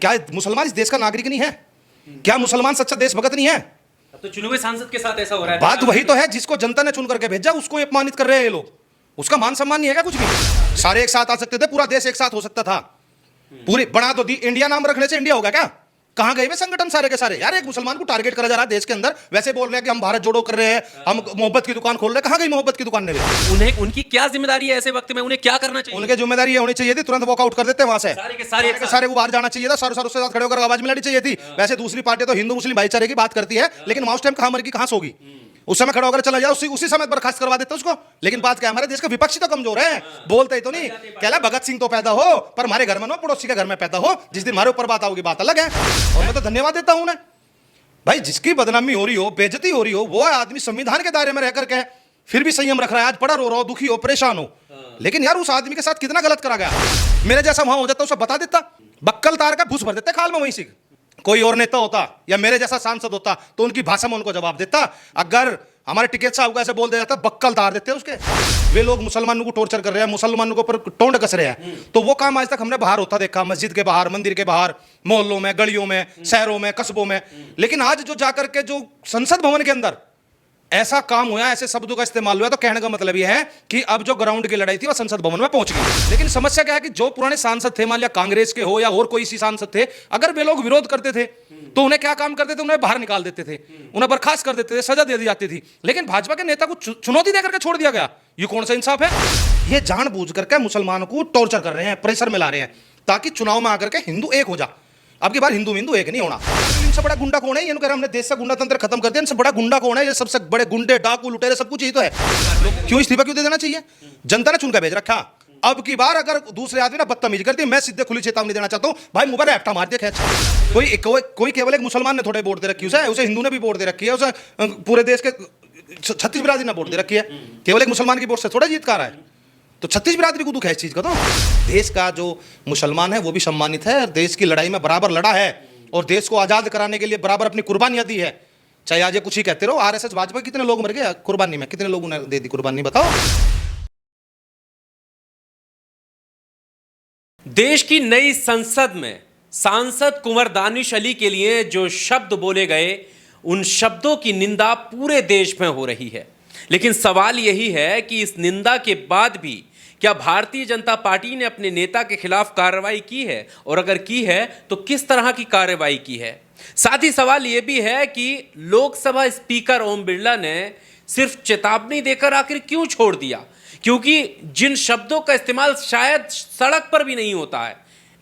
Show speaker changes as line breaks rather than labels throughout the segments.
क्या मुसलमान इस देश का नागरिक नहीं है? क्या मुसलमान सच्चा देशभक्त नहीं है?
अब तो चुने हुए सांसद के साथ ऐसा हो रहा है।
बात वही तो है, जिसको जनता ने चुन करके भेजा उसको अपमानित कर रहे हैं ये लोग। उसका मान सम्मान नहीं है क्या कुछ भी? सारे एक साथ आ सकते थे, पूरा देश एक साथ हो सकता था। पूरी बना तो दी, इंडिया नाम रखने से इंडिया होगा क्या? कहां गए वे संगठन सारे के सारे? यार एक मुसलमान को टारगेट करा जा रहा है देश के अंदर, वैसे बोल रहे हैं कि हम भारत जोड़ो कर रहे हैं, हम मोहब्बत की दुकान खोल रहे हैं। कहां गई मोहब्बत की दुकान? ने
उन्हें उनकी क्या जिम्मेदारी है ऐसे वक्त में? उन्हें क्या करना चाहिए?
उनके जिम्मेदारी होनी चाहिए थी, तुरंत वॉकआउट कर देते वहां से,
सारे के सारे
सारे को बाहर जाना चाहिए था, सारे उसके साथ खड़े होकर आवाज मिलानी चाहिए थी। वैसे दूसरी पार्टी तो हिंदू मुस्लिम भाईचारे की बात करती है, लेकिन उस टाइम कहां मर की कहां सोगी? उस समय खड़ा होकर चला जाए, उसी समय बर्खास्त करवा देते उसको। लेकिन बात क्या है, हमारे देश का विपक्षी तो कमजोर है, बोलते ही तो नहीं। कहला भगत सिंह तो पैदा हो, पर हमारे घर में ना पड़ोसी के घर में पैदा हो। जिस दिन हमारे ऊपर बात आओगी बात अलग है, और मैं तो धन्यवाद देता हूं उन्हें। भाई जिसकी बदनामी हो रही हो, बेइज्जती हो रही हो, वो आदमी संविधान के दायरे में रह करके फिर भी संयम रख रहा है। आज पड़ा रो रहा हो, दुखी हो, परेशान हो, लेकिन यार उस आदमी के साथ कितना गलत करा गया। मेरे जैसा वहां हो जाता, उसे बता देता, बक्कल तार का घुस भर देते खाल में वहीं से। कोई और नेता होता या मेरे जैसा सांसद होता तो उनकी भाषा में उनको जवाब देता। अगर हमारे टिकैत साहब को ऐसे बोल दिया जाता, बक्कल तार देते उसके। वे लोग मुसलमानों को टॉर्चर कर रहे हैं, मुसलमानों के ऊपर टोंड कस रहे हैं, तो वो काम आज तक हमने बाहर होता देखा, मस्जिद के बाहर, मंदिर के बाहर, मोहल्लों में, गलियों में, शहरों में, कस्बों में। लेकिन आज जो जाकर के जो संसद भवन के अंदर ऐसा काम हुआ, ऐसे शब्दों का इस्तेमाल हुआ, तो कहने का मतलब यह है कि अब जो ग्राउंड की लड़ाई थी वो संसद भवन में पहुंच गई। लेकिन समस्या क्या है कि जो पुराने सांसद थे, मान लिया कांग्रेस के हो या और कोई सी सांसद थे, अगर वे लोग विरोध करते थे तो उन्हें क्या काम करते थे? उन्हें बाहर निकाल देते थे, उन्हें बर्खास्त कर देते थे, सजा दे दी जाती थी। लेकिन भाजपा के नेता को चुनौती देकर के छोड़ दिया गया। ये कौन सा इंसाफ है? ये जानबूझ करके मुसलमानों को टॉर्चर कर रहे हैं, प्रेशर में ला रहे हैं, ताकि चुनाव में आकर के हिंदू एक हो जा। अब की बार हिंदू हिंदू एक नहीं होना। इनसे बड़ा गुंडा कौन है? ये कह रहे हमने देश का गुंडा तंत्र खत्म कर दिया। इनसे बड़ा गुंडा कौन है? ये सबसे बड़े गुंडे, डाकू, लुटेरे सब कुछ यही तो है। क्यों इस्तीफा क्यों दे देना चाहिए? जनता ने चुनकर भेज रखा। अब की बार अगर दूसरे आदमी ना बदतमीजी करती है, मैं सीधे खुली चेतावनी देना चाहता हूं, भाई मुंह पर ऐप्टा मार दिया खैच। कोई केवल एक मुसलमान ने थोड़े वोट दे रखी है, उसे हिंदू ने भी वोट दे रखी है, उसे पूरे देश के 36 बिरादरी ने वोट दे रखी है। केवल एक मुसलमान की वोट से थोड़ा जीत का रहा है, तो 36 बिरादरी को दुख है इस चीज का। तो देश का जो मुसलमान है वो भी सम्मानित है, देश की लड़ाई में बराबर लड़ा है और देश को आजाद कराने के लिए बराबर अपनी कुर्बानियां दी है। चाहे आज ये कुछ ही कहते रहो, आरएसएस भाजपा कितने लोग मर गए कुर्बानी में? कितने लोगों ने दे दी कुर्बानी, बताओ।
देश की नई संसद में सांसद कुंवर दानिश अली के लिए जो शब्द बोले गए, उन शब्दों की निंदा पूरे देश में हो रही है। लेकिन सवाल यही है कि इस निंदा के बाद भी क्या भारतीय जनता पार्टी ने अपने नेता के खिलाफ कार्रवाई की है, और अगर की है तो किस तरह की कार्रवाई की है? साथ ही सवाल यह भी है कि लोकसभा स्पीकर ओम बिरला ने सिर्फ चेतावनी देकर आखिर क्यों छोड़ दिया? क्योंकि जिन शब्दों का इस्तेमाल शायद सड़क पर भी नहीं होता है,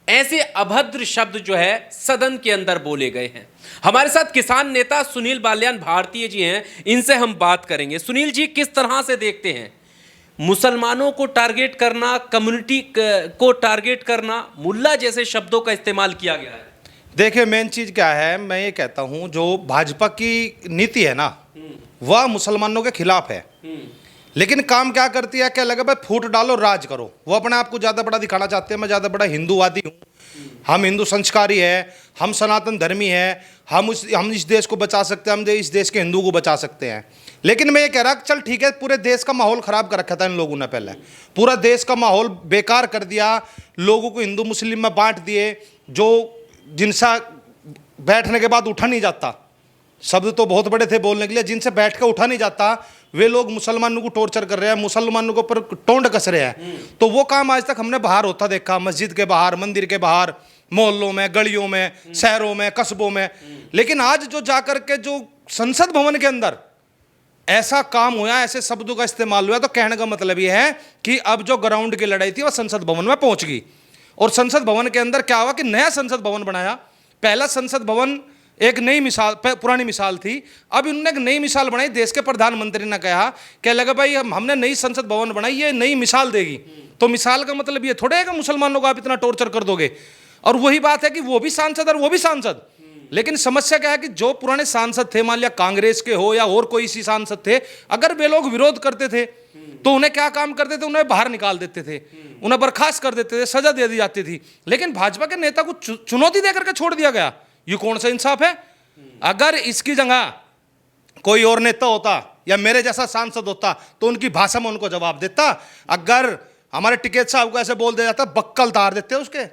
ऐसे अभद्र शब्द जो है सदन के अंदर बोले गए हैं। हमारे साथ किसान नेता सुनील बाल्यान भारतीय जी हैं, इनसे हम बात करेंगे। सुनील जी, किस तरह से देखते हैं मुसलमानों को टारगेट करना, कम्युनिटी को टारगेट करना, मुल्ला जैसे शब्दों का इस्तेमाल किया गया है?
देखिए मेन चीज क्या है, मैं ये कहता हूं जो भाजपा की नीति है ना, वह मुसलमानों के खिलाफ है। लेकिन काम क्या करती है? क्या लगा भाई फूट डालो, राज करो। वो अपने आप को ज्यादा बड़ा दिखाना चाहते हैं, मैं ज्यादा बड़ा हिंदूवादी हूं, हम हिंदू संस्कारी है, हम सनातन धर्मी है, हम इस देश को बचा सकते हैं, हम इस देश के हिंदू को बचा सकते हैं। लेकिन मैं ये कह रहा चल ठीक है, पूरे देश का माहौल खराब कर रखा था इन लोगों ने, पहले पूरा देश का माहौल बेकार कर दिया, लोगों को हिंदू मुस्लिम में बांट दिए, जो जिनसा बैठने के बाद उठा नहीं जाता, शब्द तो बहुत बड़े थे बोलने के लिए, जिनसे बैठ कर उठा नहीं जाता, वे लोग मुसलमानों को टॉर्चर कर रहे हैं, मुसलमानों के ऊपर टोंड कस रहे हैं। तो वो काम आज तक हमने बाहर होता देखा, मस्जिद के बाहर, मंदिर के बाहर, मोहल्लों में, गलियों में, शहरों में, कस्बों में। लेकिन आज जो जाकर के जो संसद भवन के अंदर ऐसा काम हुआ, ऐसे शब्दों का इस्तेमाल हुआ, तो कहने का मतलब यह है कि अब जो ग्राउंड की लड़ाई थी वह संसद भवन में पहुंच गई। और संसद भवन के अंदर क्या हुआ कि नया संसद भवन बनाया। पहला संसद भवन एक नई मिसाल, पुरानी मिसाल थी, अब इन्होंने एक नई मिसाल बनाई। देश के प्रधानमंत्री ने कहा क्या लगा भाई हमने नई संसद भवन बनाई, ये नई मिसाल देगी। तो मिसाल का मतलब ये थोड़ा है कि मुसलमानों को आप इतना टॉर्चर कर दोगे। और वही बात है कि वो भी सांसद और वो भी सांसद। लेकिन समस्या क्या है कि जो पुराने सांसद थे, मान लिया कांग्रेस के हो या और कोई सी सांसद थे, अगर वे लोग विरोध करते थे तो उन्हें क्या काम करते थे? उन्हें बाहर निकाल देते थे, उन्हें बर्खास्त कर देते थे, सजा दे दी जाती थी। लेकिन भाजपा के नेता को चुनौती देकर के छोड़ दिया गया। ये कौन सा इंसाफ है? अगर इसकी जगह कोई और नेता होता या मेरे जैसा सांसद होता तो उनकी भाषा में उनको जवाब देता। अगर हमारे टिकैत साहब को ऐसे बोल दिया जाता, बक्कल तार देते उसके।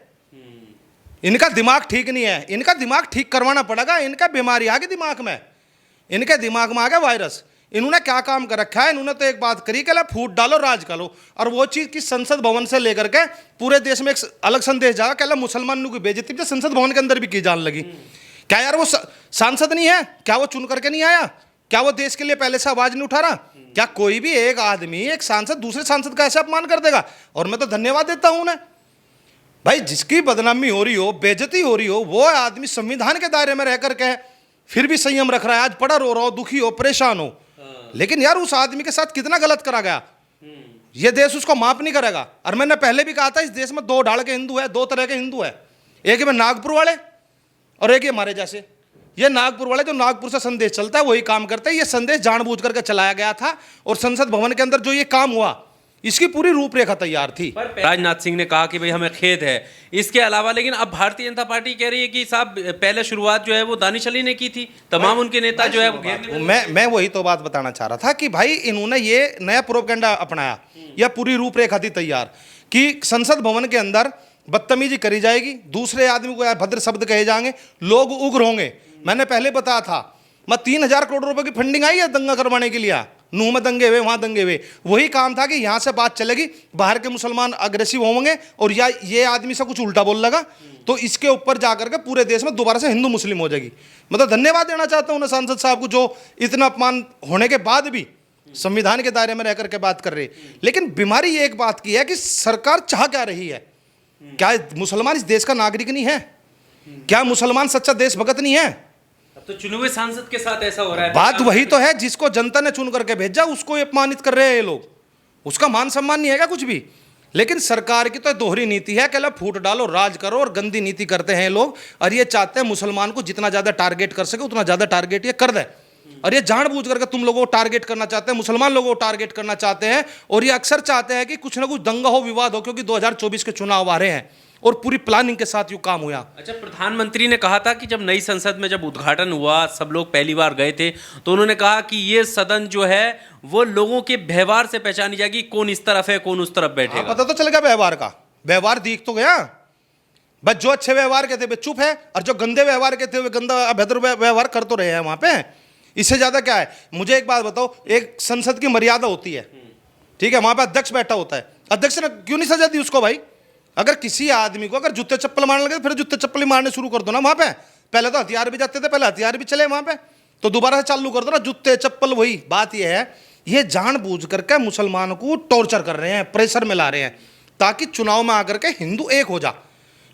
इनका दिमाग ठीक नहीं है, इनका दिमाग ठीक करवाना पड़ेगा। इनका बीमारी आ गई दिमाग में, इनके दिमाग में आ गया वायरस। इन्होंने क्या काम कर रखा है, इन्होंने तो एक बात करी कि फूट डालो राज करो, और वो चीज की संसद भवन से लेकर के पूरे देश में एक अलग संदेश जाएगा, कहला मुसलमानों की बेइज्जती जो संसद भवन के अंदर भी की जाने लगी। क्या यार वो सांसद नहीं है क्या? वो चुन करके नहीं आया क्या? वो देश के लिए पहले से आवाज नहीं उठा रहा क्या? कोई भी एक आदमी, एक सांसद दूसरे सांसद का ऐसा अपमान कर देगा? और मैं तो धन्यवाद देता हूं उन्हें। भाई जिसकी बदनामी हो रही हो, बेइज्जती हो रही हो, वो आदमी संविधान के दायरे में रह करके फिर भी संयम रख रहा है। आज पड़ा रो रहा हो, दुखी हो, परेशान हो, लेकिन यार उस आदमी के साथ कितना गलत करा गया, ये देश उसको माफ नहीं करेगा। और मैंने पहले भी कहा था इस देश में दो ढाल के हिंदू है, दो तरह के हिंदू है, एक में नागपुर वाले और एक ये हमारे जैसे। ये नागपुर वाले जो नागपुर से संदेश चलता है वही काम करते हैं। ये संदेश जानबूझ करके चलाया गया था, और संसद भवन के अंदर जो ये काम हुआ इसकी पूरी रूपरेखा तैयार थी।
राजनाथ सिंह ने कहा कि भाई हमें खेद है इसके अलावा, लेकिन अब भारतीय जनता पार्टी कह रही है कि साहब पहले शुरुआत जो है वो दानिश अली ने की थी, तमाम उनके नेता जो है वो घेरने में।
मैं वही तो बात बताना चाह रहा था कि भाई इन्होंने ये नया प्रोपेगेंडा अपनाया, या पूरी रूपरेखा थी तैयार कि संसद भवन के अंदर बदतमीजी करी जाएगी, दूसरे आदमी को भद्र शब्द कहे जाएंगे, लोग उग्र होंगे। मैंने पहले बताया था, 3,000 करोड़ रुपए की फंडिंग आई है दंगा करवाने के लिए। नूह में दंगे हुए, वहां दंगे हुए, वही काम था कि यहां से बात चलेगी, बाहर के मुसलमान अग्रेसिव होंगे और या ये आदमी से कुछ उल्टा बोल लगा तो इसके ऊपर जाकर के पूरे देश में दोबारा से हिंदू मुस्लिम हो जाएगी। मैं तो धन्यवाद देना चाहता हूं सांसद साहब को, जो इतना अपमान होने के बाद भी संविधान के दायरे में रह करके बात कर रहे। लेकिन बीमारी एक बात की है कि सरकार चाह क्या रही है? क्या मुसलमान इस देश का नागरिक नहीं है? क्या मुसलमान सच्चा देशभक्त नहीं है?
तो चुने हुए सांसद के साथ ऐसा हो रहा है।
बात वही तो है, जिसको जनता ने चुन करके भेजा उसको अपमानित कर रहे हैं ये लोग। उसका मान सम्मान नहीं है क्या कुछ भी? लेकिन सरकार की तो दोहरी नीति है कि फूट डालो राज करो, और गंदी नीति करते हैं लोग। और ये चाहते हैं मुसलमान को जितना ज्यादा टारगेट कर सके उतना ज्यादा टारगेट ये कर दे। और ये जानबूझ करके तुम लोगों को टारगेट करना चाहते हैं, मुसलमान लोगों को टारगेट करना चाहते हैं। और ये अक्सर चाहते हैं कि कुछ ना कुछ दंगा हो, विवाद हो, क्योंकि 2024 के चुनाव आ रहे हैं और पूरी प्लानिंग के साथ ये काम हुआ।
अच्छा, प्रधानमंत्री ने कहा था कि जब नई संसद में जब उद्घाटन हुआ, सब लोग पहली बार गए थे, तो उन्होंने कहा कि ये सदन जो है वो लोगों के व्यवहार से पहचानी जाएगी, कौन इस तरफ है कौन उस तरफ बैठेगा।
पता तो चल गया व्यवहार का, व्यवहार दिख तो गया। बस जो अच्छे व्यवहार के थे वे चुप है, और जो गंदे व्यवहार के थे वे गंदा अभद्र व्यवहार कर तो रहे हैं वहां पे। इससे ज्यादा क्या है? मुझे एक बात बताओ, एक संसद की मर्यादा होती है, ठीक है? वहां पे अध्यक्ष बैठा होता है, अध्यक्ष ने क्यों नहीं सजा दी उसको? भाई अगर किसी आदमी को अगर जूते चप्पल मारने लगे फिर जूते चप्पल ही मारने शुरू कर दो ना वहां पे। पहले तो हथियार भी जाते थे, पहले हथियार भी चले वहां पे, तो दोबारा से चालू कर दो ना जूते चप्पल। वही बात यह है, ये जानबूझ करके मुसलमान को टॉर्चर कर रहे हैं, प्रेशर में ला रहे हैं, ताकि चुनाव में आकर के हिंदू एक हो जा।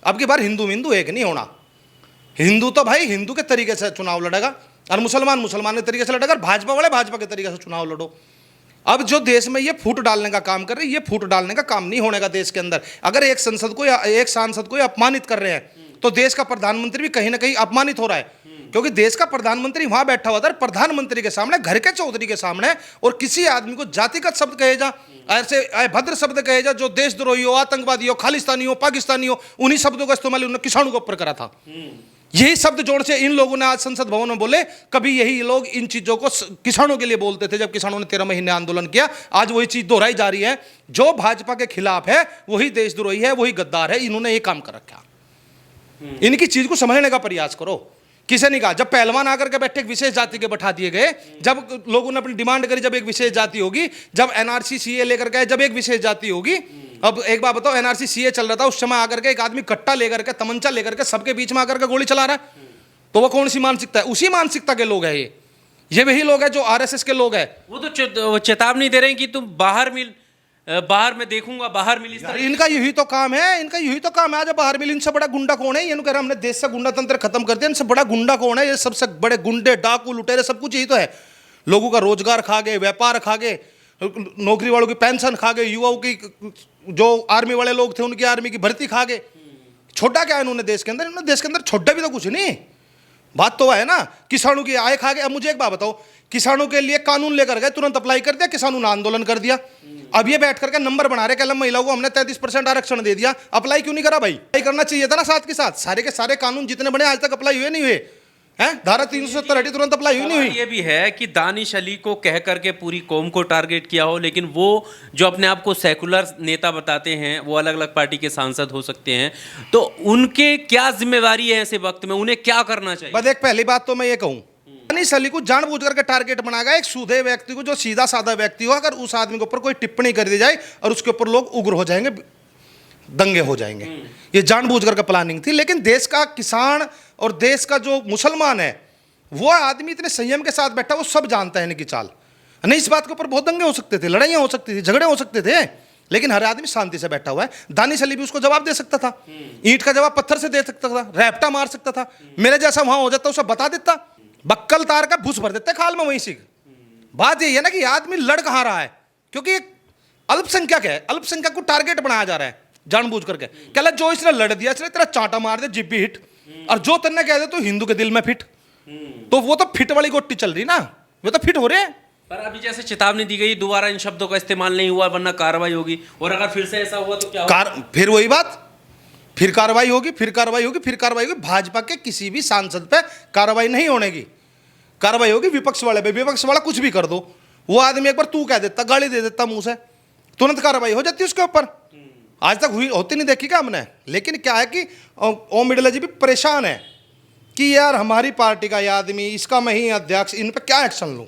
अब की बार हिंदू एक नहीं होना। हिंदू तो भाई हिंदू के तरीके से चुनाव लड़ेगा, और मुसलमान के तरीके से लड़ेगा, और भाजपा वाले भाजपा के तरीके से चुनाव लड़ो। अब जो देश में ये फूट डालने का काम कर रहे हैं, ये फूट डालने का काम नहीं होने का देश के अंदर। अगर एक संसद को या एक सांसद को अपमानित कर रहे हैं तो देश का प्रधानमंत्री भी कहीं ना कहीं अपमानित हो रहा है, क्योंकि देश का प्रधानमंत्री वहां बैठा हुआ था, प्रधानमंत्री के सामने, घर के चौधरी के सामने, और किसी आदमी को जातिगत शब्द कहे जा, ऐसे भद्र शब्द कहे जा, जो देशद्रोही हो, आतंकवादी हो, खालिस्तानी हो, पाकिस्तानी हो, उन्हीं शब्दों का इस्तेमाल उन्होंने किसानों के ऊपर करा था। यही शब्द जोड़ से इन लोगों ने आज संसद भवन में बोले। कभी यही लोग इन चीजों को किसानों के लिए बोलते थे जब किसानों ने 13 महीने आंदोलन किया। आज वही चीज दोहराई जा रही है। जो भाजपा के खिलाफ है वही देशद्रोही है, वही गद्दार है। इन्होंने ये काम कर रखा। इनकी चीज को समझने का प्रयास करो। किसे नहीं कहा? जब पहलवान आकर के बैठे एक विशेष जाति के बैठा दिए गए, जब लोगों ने अपनी डिमांड करी, जब एक विशेष जाति होगी, जब एनआरसी सीए लेकर गए, जब एक विशेष जाति होगी। अब एक बात बताओ, एनआरसी सीए चल रहा था उस समय, आकर के एक आदमी कट्टा लेकर के, तमंचा लेकर के सबके बीच में आकर के गोली चला रहा है, तो वो कौन सी मानसिकता है? उसी मानसिकता के लोग हैं ये वही लोग हैं जो आरएसएस के लोग हैं।
वो तो चेतावनी दे रहे हैं कि तुम बाहर मैं देखूंगा, बाहर मिल।
इनका यही तो काम है, इनका यही तो काम है। आज बाहर मिल, इनसे बड़ा गुंडा कौन है? ये कह रहा हमने देश से गुंडा तंत्र खत्म कर दिया, इनसे बड़ा गुंडा कौन है? ये सबसे बड़े गुंडे, डाकू, लुटेरे, सब कुछ यही तो है। लोगों का रोजगार खा गए, व्यापार खा गए, नौकरी वालों की पेंशन खा गए, युवाओं की, जो आर्मी वाले लोग थे उनकी आर्मी की भर्ती खा गए। छोटा क्या है इन्होंने देश के अंदर? इन्होंने देश के अंदर छोटा भी तो कुछ नहीं। बात तो है ना, किसानों की आय खा गए। अब मुझे एक बात बताओ, किसानों के लिए कानून लेकर गए, तुरंत अप्लाई कर दिया, किसानों ने आंदोलन कर दिया। अब ये बैठ करके नंबर बना रहे, कल महिलाओं को हमने 33% आरक्षण दे दिया। अप्लाई क्यों नहीं करा भाई? अप्लाई करना चाहिए था ना साथ के साथ। सारे के सारे कानून जितने बने आज तक अप्लाई हुए नहीं हुए हैं? धारा 370 हटी, तुरंत अप्लाई हुई नहीं हुई?
ये भी है कि दानिश अली को कह करके पूरी कौम को टारगेट किया हो, लेकिन वो जो अपने आप को सेकुलर नेता बताते हैं, वो अलग अलग पार्टी के सांसद हो सकते हैं, तो उनके क्या जिम्मेवारी है ऐसे वक्त में, उन्हें क्या करना चाहिए?
बस एक पहली बात तो मैं ये कहूं, दानिश अली को जानबूझ करके टारगेट बनाएगा, एक सीधे व्यक्ति को, जो सीधा साधा व्यक्ति हो, अगर उस आदमी के ऊपर कोई टिप्पणी कर दी जाए और उसके ऊपर लोग उग्र हो जाएंगे, दंगे हो जाएंगे। ये जानबूझ करके प्लानिंग थी। लेकिन देश का किसान और देश का जो मुसलमान है, वो आदमी इतने संयम के साथ बैठा, वो सब जानता है इनकी चाल। नहीं, इस बात के ऊपर बहुत दंगे हो सकते थे, लड़ाइयां हो सकती थी, झगड़े हो सकते थे, लेकिन हर आदमी शांति से बैठा हुआ है। दानिश अली भी उसको जवाब दे सकता था, ईंट का जवाब पत्थर से दे सकता था, रैप्टा मार सकता था। मेरे जैसा वहां हो जाता, उसे बता देता, बक्कल तार का भूस भर देते खाल में वहीं से। बात यही है ना कि आदमी लड़ कहां रहा है, क्योंकि एक अल्पसंख्यक है, अल्पसंख्यक को टारगेट बनाया जा रहा है जानबूझ करके। कहला जो इसने लड़ दिया, इसने तेरा चांटा मार दे, जिप भी हिट, और जो तन्ने कह दे तो हिंदू के दिल में फिट, तो वो तो फिट वाली गोटी चल रही ना, वो तो फिट हो रहे हैं।
पर अभी जैसे चेतावनी दी गई, दोबारा इन शब्दों का इस्तेमाल नहीं हुआ वरना कार्रवाई होगी, और अगर फिर से ऐसा हुआ तो क्या होगा?
फिर वही बात, फिर कार्रवाई होगी, फिर कार्रवाई होगी, फिर कार्रवाई होगी। भाजपा के किसी भी सांसद पे कार्रवाई नहीं होने की, कार्रवाई होगी विपक्ष वाले पे। विपक्ष वाला कुछ भी कर दो, वो आदमी एक बार तू कह देता, गाली दे देता मुंह से, तुरंत कार्रवाई हो जाती है उसके ऊपर। आज तक हुई होती नहीं देखी क्या हमने। लेकिन क्या है कि ओम बिड़ला जी भी परेशान है कि यार हमारी पार्टी का ये आदमी, इसका मैं ही अध्यक्ष, इन पे क्या एक्शन लूं।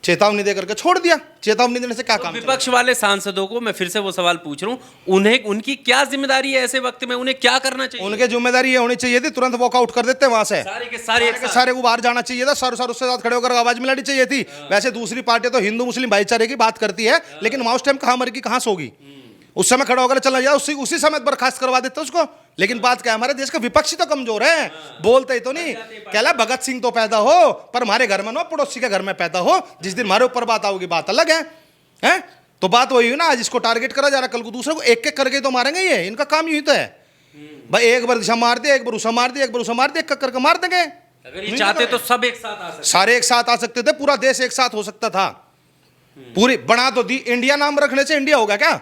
चेतावनी दे करके छोड़ दिया, चेतावनी देने से क्या काम?
विपक्ष वाले सांसदों को मैं फिर से वो सवाल पूछ रहा हूं, उन्हें, उनकी क्या जिम्मेदारी है ऐसे वक्त में, उन्हें क्या करना चाहिए?
उनके जिम्मेदारी ये होनी चाहिए थी, तुरंत वॉकआउट कर देते वहां से,
सारे के सारे
को बाहर जाना चाहिए था, सर उसके साथ खड़े होकर आवाज मिलानी चाहिए थी। वैसे दूसरी पार्टी तो हिंदू मुस्लिम भाईचारे की बात करती है, लेकिन वहां उस टाइम कहां मर की कहां सोगी, उस समय खड़ा होकर चला जाए, उसी समय बर्खास्त करवा देते उसको। लेकिन बात क्या है, हमारे देश का विपक्षी तो कमजोर है, बोलते ही तो नहीं। कहला भगत सिंह तो पैदा हो, पर हमारे घर में ना, पड़ोसी के घर में पैदा हो, जिस दिन हमारे ऊपर बात आओगी बात अलग है, हैं? तो बात वही हुई ना, आज इसको टारगेट करा जा रहा, कल को दूसरे को एक एक करके तो मारेंगे। ये इनका काम यही तो है भाई, एक बार दिशा मार दिया, एक बार उसा मार दिया, एक बार उसा मार दिया, एक करके मार देंगे।
अगर ये चाहते तो सब एक साथ आ सकते,
सारे एक साथ आ सकते थे, पूरा देश एक साथ हो सकता था। पूरी बना तो दी, इंडिया नाम रखने से इंडिया होगा क्या?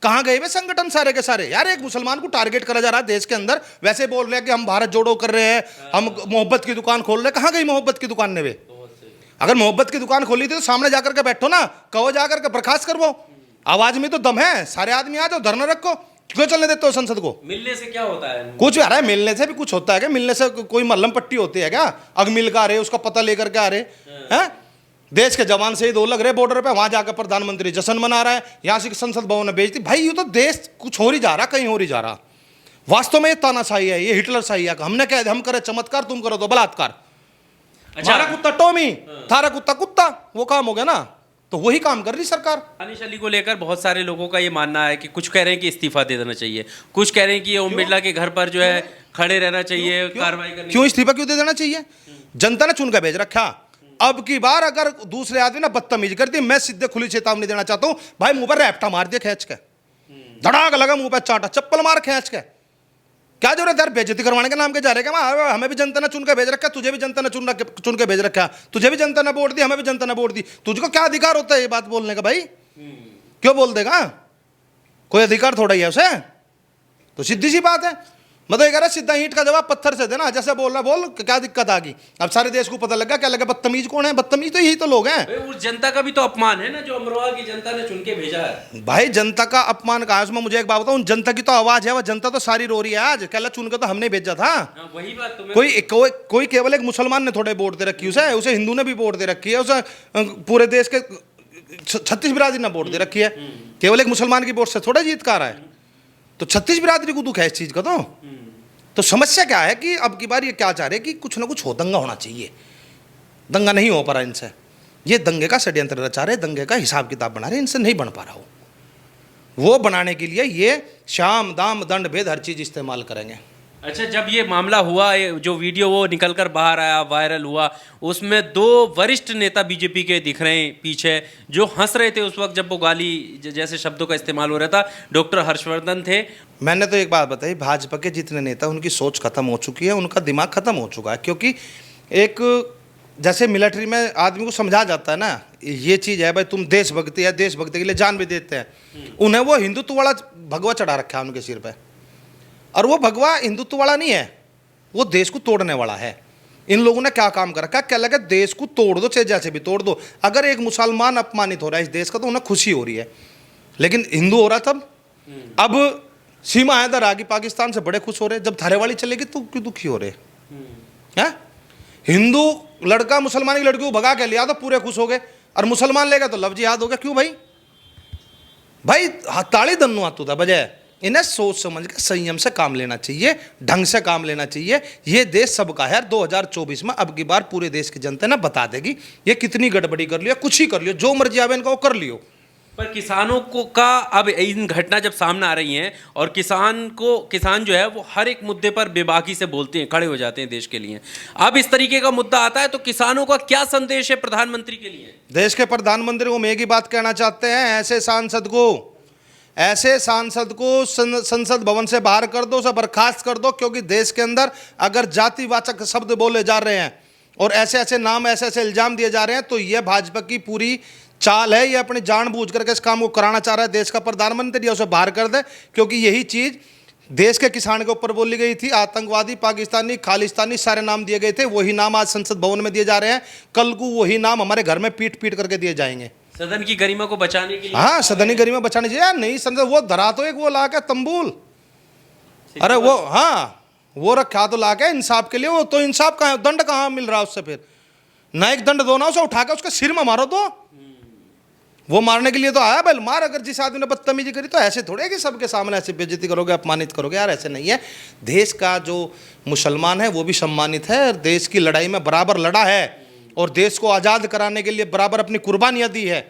कहां गए वे संगठन सारे के सारे? यार एक मुसलमान को टारगेट करा जा रहा है देश के अंदर, वैसे बोल रहे हैं कि हम भारत जोड़ो कर रहे हैं, हम मोहब्बत की दुकान खोल रहे हैं। कहां गई मोहब्बत की दुकान ने वे? अगर मोहब्बत की दुकान खोली थी तो सामने जाकर के बैठो ना, कहो जाकर के बर्खास्त करवो। आवाज में तो दम है, सारे आदमी आ जाओ, धरना रखो। क्यों चलने देते हो संसद को?
मिलने से क्या होता है?
कुछ भी आ रहा है, मिलने से भी कुछ होता है क्या? मिलने से कोई मल्लम पट्टी होती है क्या? अग मिल का आ रहे, उसका पता लेकर के आ रहे हैं। देश के जवान शहीद हो लग रहे बॉर्डर पे, वहां जाकर प्रधानमंत्री जश्न मना रहा है, यहां से संसद भवन में भेजती। भाई ये तो देश कुछ हो ही जा रहा, कहीं हो ही जा रहा। वास्तव में ये तानाशाही है, ये हिटलर शाही है। हमने क्या, हम करे चमत्कार, तुम करो तो बलात्कार।
अच्छा,
हमारा कुत्ता टॉमी, थारा कुत्ता कुत्ता, वो काम हो गया ना। तो वही काम कर रही सरकार।
दानिश अली को लेकर बहुत सारे लोगों का ये मानना है कि कुछ कह रहे हैं कि इस्तीफा दे देना चाहिए, कुछ कह रहे हैं कि ओम बिड़ला के घर पर जो है खड़े रहना चाहिए, कार्रवाई करनी।
क्यों इस्तीफा क्यों दे देना चाहिए? जनता ने चुन कर भेज रखा। अब की बार अगर दूसरे आदमी ने बदतमीजी कर दी, मैं सीधे खुली चेतावनी देना चाहता हूं भाई, मुंह पर रैप्टा मार दिया खींच के, धड़ाक लगा मुंह पर चांटा, चप्पल मार खींच के। क्या जरूरत है बेइज्जती करवाने के नाम के जा रहे हैं? हमें भी जनता ने चुन के भेज रखा, तुझे भी जनता ने चुन के भेज रखा, तुझे भी जनता ने वोट दी, हमें भी जनता ने वोट दी। तुझको क्या अधिकार होता है ये बात बोलने का भाई? क्यों बोल देगा? कोई अधिकार थोड़ा ही है उसे। तो सीधी सी बात है, मतलब ये कह रहा सीधा ईंट का जवाब पत्थर से देना, जैसे बोल रहा बोल, क्या दिक्कत आ गई? अब सारे देश को पता लगा, क्या लगा बदतमीज कौन है? बदतमीज तो यही तो लोग हैं।
उस जनता का भी तो अपमान है ना, जो अमरोहा की जनता ने चुन के भेजा है।
भाई जनता का अपमान कहा? उसमें मुझे एक बात बताऊं, जनता की तो आवाज है, वह जनता तो सारी रो रही है आज। कहला चुन के तो हमने भेजा था।
वही बात तो
कोई केवल एक मुसलमान ने थोड़े वोट दे रखी उसे हिंदू ने भी वोट दे रखी है, उसे पूरे देश के 36 बिरादरी ने वोट दे रखी है। केवल एक मुसलमान की वोट से थोड़ा जीत का रहा है। तो 36 बिरादरी को दुख है इस चीज का। तो समस्या क्या है कि अब की बार ये क्या चाह रहे हैं कि कुछ ना कुछ हो, दंगा होना चाहिए। दंगा नहीं हो पा रहा इनसे, ये दंगे का षड्यंत्र रचा रहे, दंगे का हिसाब किताब बना रहे, इनसे नहीं बन पा रहा हो। वो बनाने के लिए ये शाम दाम दंड भेद हर चीज इस्तेमाल करेंगे।
अच्छा, जब ये मामला हुआ, ये जो वीडियो वो निकल कर बाहर आया, वायरल हुआ, उसमें 2 वरिष्ठ नेता बीजेपी के दिख रहे हैं पीछे, जो हंस रहे थे उस वक्त जब वो गाली जैसे शब्दों का इस्तेमाल हो रहा था। डॉक्टर हर्षवर्धन थे। मैंने तो एक बात बताई, भाजपा के जितने नेता, उनकी सोच खत्म हो चुकी है, उनका दिमाग खत्म हो चुका है। क्योंकि एक जैसे मिलिट्री में आदमी को समझा जाता है ना, ये चीज़ है भाई, तुम देशभक्ति है, देशभक्ति के लिए जान भी देते हैं। उन्हें वो हिंदुत्व वाला भगवा चढ़ा रखा है उनके सिर पर, और वो भगवा हिंदुत्व वाला नहीं है, वो देश को तोड़ने वाला है।
इन लोगों ने क्या काम कर रखा है, क्या लगे देश को तोड़ दो, चाहे जैसे भी तोड़ दो। अगर एक मुसलमान अपमानित हो रहा है इस देश का तो उन्हें खुशी हो रही है, लेकिन हिंदू हो रहा तब। अब सीमा इधर आ गई, पाकिस्तान से बड़े खुश हो रहे, जब थारे वाली चलेगी तो क्यों दुखी हो रहे हैं? हिंदू लड़का मुसलमान की लड़की को भगा के लिया तो पूरे खुश हो गए, और मुसलमान लेगा तो लफ्ज याद हो गया। क्यों भाई? भाई ताली दन्नू आतू था बजाय। इन्हें सोच समझ के संयम से काम लेना चाहिए, ढंग से काम लेना चाहिए। ये देश सबका है। 2024 में अब की बार पूरे देश की जनता ना बता देगी ये कितनी गड़बड़ी कर लियो, कुछ ही कर लियो, जो मर्जी आवे इनका वो कर लियो।
पर किसानों को का अब इन घटना जब सामने आ रही हैं और किसान जो है वो हर एक मुद्दे पर बेबाकी से बोलते हैं, खड़े हो जाते हैं देश के लिए। अब इस तरीके का मुद्दा आता है तो किसानों का क्या संदेश है प्रधानमंत्री के लिए?
देश के प्रधानमंत्री को हम एक ही बात कहना चाहते हैं, ऐसे सांसद को संसद भवन से बाहर कर दो, उसे बर्खास्त कर दो। क्योंकि देश के अंदर अगर जातिवाचक शब्द बोले जा रहे हैं और ऐसे ऐसे नाम, ऐसे ऐसे इल्जाम दिए जा रहे हैं, तो यह भाजपा की पूरी चाल है। ये अपनी जानबूझ करके इस काम को कराना चाह रहा है देश का प्रधानमंत्री, या उसे बाहर कर दे। क्योंकि यही चीज देश के किसान के ऊपर बोली गई थी। आतंकवादी, पाकिस्तानी, खालिस्तानी सारे नाम दिए गए थे, वही नाम आज संसद भवन में दिए जा रहे हैं। कल को वही नाम हमारे घर में पीट पीट करके दिए जाएंगे।
सदन की गरिमा को बचाने के लिए।
हाँ, सदन की गरिमा बचाने चाहिए। नहीं संसद वो धरा तो एक वो ला के तंबूल, अरे वो हाँ वो रखा तो ला के इंसाफ के लिए। वो तो इंसाफ कहाँ, दंड कहाँ मिल रहा उससे? फिर ना एक दंड दो ना, उसे उठा के उसके सिर में मारो। तो वो मारने के लिए तो आया, भाई मार। अगर जिस आदमी ने बदतमीजी करी तो ऐसे थोड़े कि सबके सामने ऐसे बेइज्जती करोगे, अपमानित करोगे। यार ऐसे नहीं है। देश का जो मुसलमान है वो भी सम्मानित है, देश की लड़ाई में बराबर लड़ा है और देश को आज़ाद कराने के लिए बराबर अपनी कुर्बानियाँ दी है।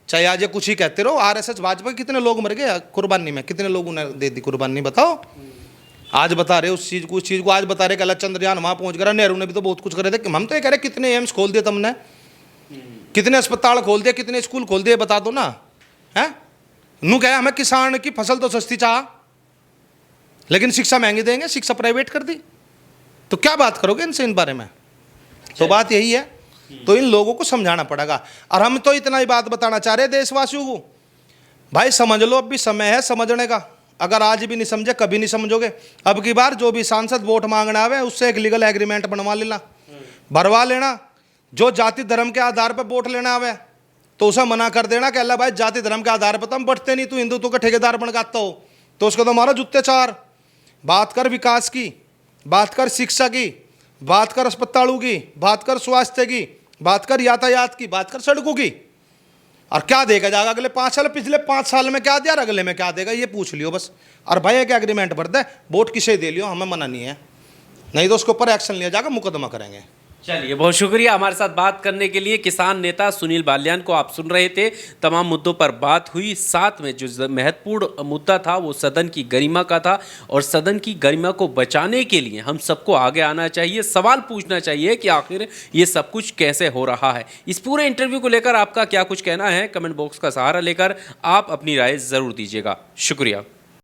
चाहे आज ये कुछ ही कहते रहो, आरएसएस भाजपा कितने लोग मर गए कुर्बानी में, कितने लोगों ने दे दी कुर्बानी, बताओ। आज बता रहे उस चीज़ को आज बता रहे कि अल्लाह चंद्रयान वहाँ पहुँच गया। नेहरू ने भी तो बहुत कुछ करे थे। हम तो ये कह रहे कितने एम्स खोल दिए तुमने, कितने अस्पताल खोल दिए, कितने स्कूल खोल दिए, बता दो ना। है नू क्या हमें किसान की फसल तो सस्ती चाह, लेकिन शिक्षा महंगी देंगे, शिक्षा प्राइवेट कर दी, तो क्या बात करोगे इनसे इन बारे में? तो बात यही है। तो इन लोगों को समझाना पड़ेगा। और हम तो इतना ही बात बताना चाह रहे हैं देशवासियों को, भाई समझ लो, अब भी समय है समझने का। अगर आज भी नहीं समझे कभी नहीं समझोगे। अब की बार जो भी सांसद वोट मांगना आवे उससे एक लीगल एग्रीमेंट बनवा लेना, भरवा लेना। जो जाति धर्म के आधार पर वोट लेना आवे तो उसे मना कर देना कि अल्लाह भाई जाति धर्म के आधार पर तो हम बटते नहीं, तू हिंदुत्व का ठेकेदार बन गाता हो तो उसको तो हमारा जुत्ते चार। बात कर विकास की, बात कर शिक्षा की, बात कर अस्पतालों की, बात कर स्वास्थ्य की, बात कर यातायात की, बात कर सड़कों की। और क्या देगा जाएगा अगले 5 साल? पिछले 5 साल में क्या दिया, अगले में क्या देगा, ये पूछ लियो बस। और भाई एक एग्रीमेंट भर दे, वोट किसे दे लियो, हमें मना नहीं है, नहीं तो उसके ऊपर एक्शन लिया जाएगा, मुकदमा करेंगे।
चलिए, बहुत शुक्रिया हमारे साथ बात करने के लिए। किसान नेता सुनील बालियान को आप सुन रहे थे। तमाम मुद्दों पर बात हुई। साथ में जो महत्वपूर्ण मुद्दा था वो सदन की गरिमा का था, और सदन की गरिमा को बचाने के लिए हम सबको आगे आना चाहिए, सवाल पूछना चाहिए कि आखिर ये सब कुछ कैसे हो रहा है। इस पूरे इंटरव्यू को लेकर आपका क्या कुछ कहना है, कमेंट बॉक्स का सहारा लेकर आप अपनी राय ज़रूर दीजिएगा। शुक्रिया।